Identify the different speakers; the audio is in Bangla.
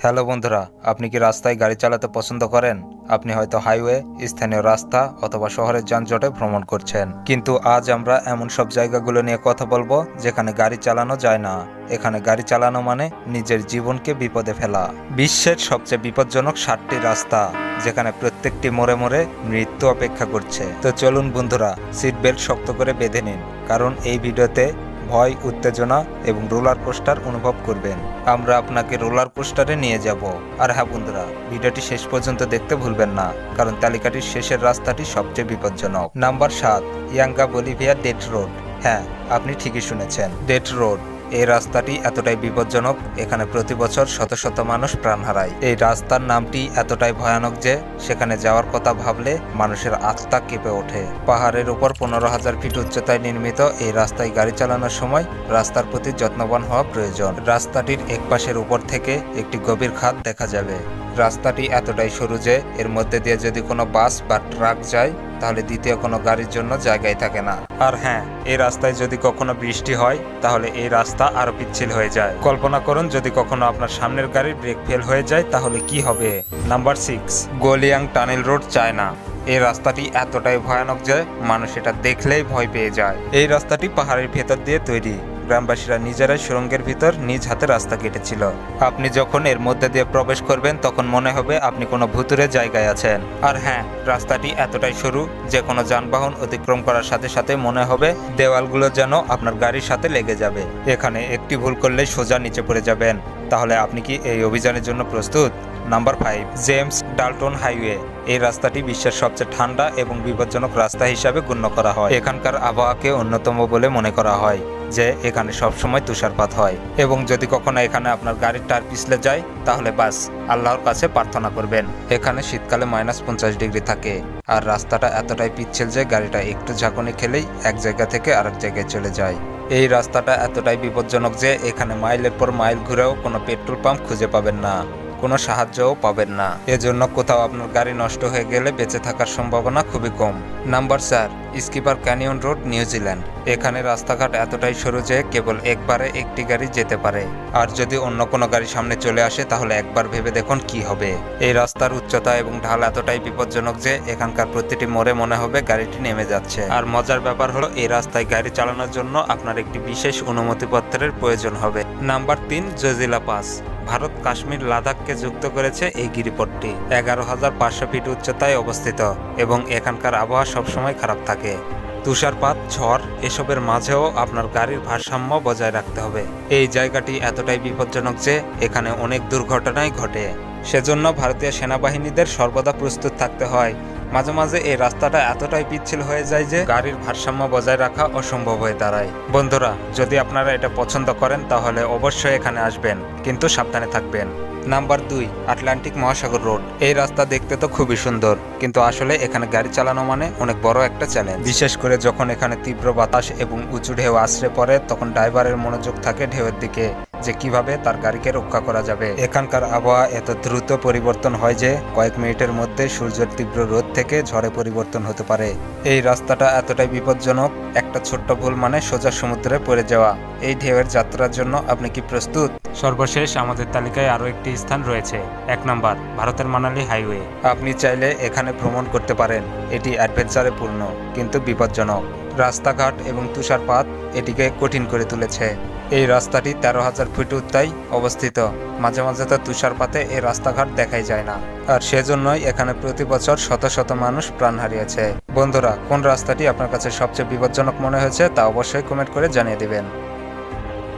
Speaker 1: হ্যালো বন্ধুরা, আপনি কি রাস্তায় গাড়ি চালাতে পছন্দ করেন? আপনি হয়তো হাইওয়ে, স্থানীয় রাস্তা অথবা শহরের যানজটে ভ্রমণ করছেন। কিন্তু আজ আমরা এমন সব জায়গাগুলো নিয়ে কথা বলবো যেখানে গাড়ি চালানো যায় না। এখানে গাড়ি চালানো মানে নিজের জীবনকে বিপদে ফেলা। বিশ্বের সবচেয়ে বিপজ্জনক 7টি রাস্তা, যেখানে প্রত্যেকটি মোড়ে মোড়ে মৃত্যু অপেক্ষা করছে। তো চলুন বন্ধুরা, সিট বেল্ট শক্ত করে বেঁধে নিন, কারণ এই ভিডিওতে ভয়, উত্তেজনা এবং রোলার কোস্টার অনুভব করবেন। আমরা আপনাকে রোলার কোস্টারে নিয়ে যাব। আর হ্যাঁ বন্ধুরা, ভিডিওটি শেষ পর্যন্ত দেখতে ভুলবেন না, কারণ তালিকাটির শেষের রাস্তাটি সবচেয়ে বিপজ্জনক। Number 7, Yungas Bolivia death road. হ্যাঁ, আপনি ঠিকই শুনেছেন, ডেট রোড। এই রাস্তাটি এতটাই বিপজ্জনক, এখানে প্রতি বছর শত শত মানুষ প্রাণ হারায়। এই রাস্তার নামটি এতটাই ভয়ানক যে সেখানে যাওয়ার কথা ভাবলে মানুষের আত্মা কেঁপে ওঠে। পাহাড়ের উপর 15,000 ফিট উচ্চতায় নির্মিত এই রাস্তায় গাড়ি চালানোর সময় রাস্তার প্রতি যত্নবান হওয়া প্রয়োজন। রাস্তাটির এক পাশের উপর থেকে একটি গভীর খাদ দেখা যাবে। রাস্তাটি এতটাই সরু যে এর মধ্যে দিয়ে যদি কোনো বাস বা ট্রাক যায় তাহলে দ্বিতীয় কোনো গাড়ির জন্য জায়গায় থাকে না। আর হ্যাঁ, এই রাস্তায় যদি কখনো বৃষ্টি হয় তাহলে এই রাস্তা আরো পিচ্ছিল হয়ে যায়। কল্পনা করুন যদি কখনো আপনার সামনের গাড়ির ব্রেক ফেল হয়ে যায় তাহলে কি হবে। Number 6, Guoliang tunnel road, China. এই রাস্তাটি এতটাই ভয়ানক যে মানুষ এটা দেখলেই ভয় পেয়ে যায়। এই রাস্তাটি পাহাড়ের ভেতর দিয়ে তৈরি। গ্রামবাসীরা নিজেরাই সুড়ঙ্গের ভিতর নিজ হাতে রাস্তা কেটেছিল। আপনি যখন এর মধ্যে দিয়ে প্রবেশ করবেন তখন মনে হবে আপনি কোনো ভুতুরে জায়গায় আছেন। আর হ্যাঁ, রাস্তাটি এতটাই সরু যে কোনো যানবাহন অতিক্রম করার সাথে সাথে মনে হবে দেওয়ালগুলো যেন আপনার গাড়ির সাথে লেগে যাবে। এখানে একটি ভুল করলেই সোজা নিচে পড়ে যাবেন। তাহলে আপনি কি এই অভিযানের জন্য প্রস্তুত? Number 5, James Dalton highway. এই রাস্তাটি বিশ্বের সবচেয়ে ঠান্ডা এবং বিপজ্জনক রাস্তা হিসাবে গণ্য করা হয়। এখানকার আবহাওয়াকে অন্যতম বলে মনে করা হয় যে এখানে সবসময় তুষারপাত হয়, এবং যদি কখনো এখানে আপনার গাড়ির টায়ার পিছলে যায় তাহলে বাস আল্লাহর কাছে প্রার্থনা করবেন। এখানে শীতকালে -50 ডিগ্রি থাকে, আর রাস্তাটা এতটাই পিচ্ছিল যে গাড়িটা একটু ঝাঁকুনি খেলেই এক জায়গা থেকে আরেক জায়গায় চলে যায়। এই রাস্তাটা এতটাই বিপজ্জনক যে এখানে মাইলের পর মাইল ঘুরেও কোনো পেট্রোল পাম্প খুঁজে পাবেন না, কোনো সাহায্যও পাবেন না। এজন্য কোথাও আপনার গাড়ি নষ্ট হয়ে গেলে বেঁচে থাকার সম্ভাবনা খুবই কম। Number 4, Skippers Canyon road, New Zealand. এখানে রাস্তাঘাট এতটাই সরু যে কেবল একবারে একটি গাড়ি যেতে পারে, আর যদি অন্য কোনো গাড়ি সামনে চলে আসে তাহলে একবার ভেবে দেখুন কি হবে। এই রাস্তার উচ্চতা এবং ঢাল এতটাই বিপজ্জনক যে এখানকার প্রতিটি মোড়ে মনে হবে গাড়িটি নেমে যাচ্ছে। আর মজার ব্যাপার হলো এই রাস্তায় গাড়ি চালানোর জন্য আপনার একটি বিশেষ অনুমতিপত্রের প্রয়োজন হবে। Number 3, Zojila pass. ভারত কাশ্মীর লাদাখকে যুক্ত করেছে এই গিরিপথটি। 11,500 ফিট উচ্চতায় অবস্থিত এবং এখানকার আবহাওয়া সবসময় খারাপ থাকে। তুষারপাত, ঝড় এসবের মাঝেও আপনার গাড়ির ভারসাম্য বজায় রাখতে হবে। এই জায়গাটি এতটাই বিপজ্জনক যে এখানে অনেক দুর্ঘটনাই ঘটে। সেজন্য ভারতীয় সেনাবাহিনীদের সর্বদা প্রস্তুত থাকতে হয়। মাঝে মাঝে এই রাস্তাটা এতটাই পিচ্ছিল হয়ে যায় যে গাড়ির ভারসাম্য বজায় রাখা অসম্ভব হয়ে দাঁড়ায়। বন্ধুরা, যদি আপনারা এটা পছন্দ করেন তাহলে অবশ্যই এখানে আসবেন, কিন্তু সাবধানে থাকবেন। নাম্বার 2, আটলান্টিক মহাসাগর রোড। এই রাস্তা দেখতে তো খুবই সুন্দর, কিন্তু আসলে এখানে গাড়ি চালানো মানে অনেক বড় একটা চ্যালেঞ্জ। বিশেষ করে যখন এখানে তীব্র বাতাস এবং উঁচু ঢেউ আছড়ে পড়ে তখন ড্রাইভারের মনোযোগ থাকে ঢেউয়ের দিকে, যে কিভাবে তার গাড়িকে রক্ষা করা যাবে। এখানকার আবহাওয়া এত দ্রুত পরিবর্তন হয় যে কয়েক মিনিটের মধ্যে সূর্যের তীব্র রোদ থেকে ঝড়ে পরিবর্তন হতে পারে। এই রাস্তাটা এতটাই বিপজ্জনক, একটা ছোট্ট ভুল মানে সোজা সমুদ্রে পড়ে যাওয়া। এই ঢেউয়ের যাত্রার জন্য আপনি কি প্রস্তুত? সর্বশেষ আমাদের তালিকায় আরও একটি স্থান রয়েছে। 1 নাম্বার, ভারতের মানালি হাইওয়ে। আপনি চাইলে এখানে ভ্রমণ করতে পারেন। এটি অ্যাডভেঞ্চারে পূর্ণ কিন্তু বিপজ্জনক। রাস্তাঘাট এবং তুষারপাত এটিকে কঠিন করে তুলেছে। এই রাস্তাটি 13,000 ফিট উচ্চতায় অবস্থিত। মাঝে মাঝে তো তুষারপাতে এই রাস্তাঘাট দেখাই যায় না, আর সেজন্যই এখানে প্রতি বছর শত শত মানুষ প্রাণ হারিয়েছে। বন্ধুরা, কোন রাস্তাটি আপনার কাছে সবচেয়ে বিপজ্জনক মনে হয়েছে তা অবশ্যই কমেন্ট করে জানিয়ে দিবেন।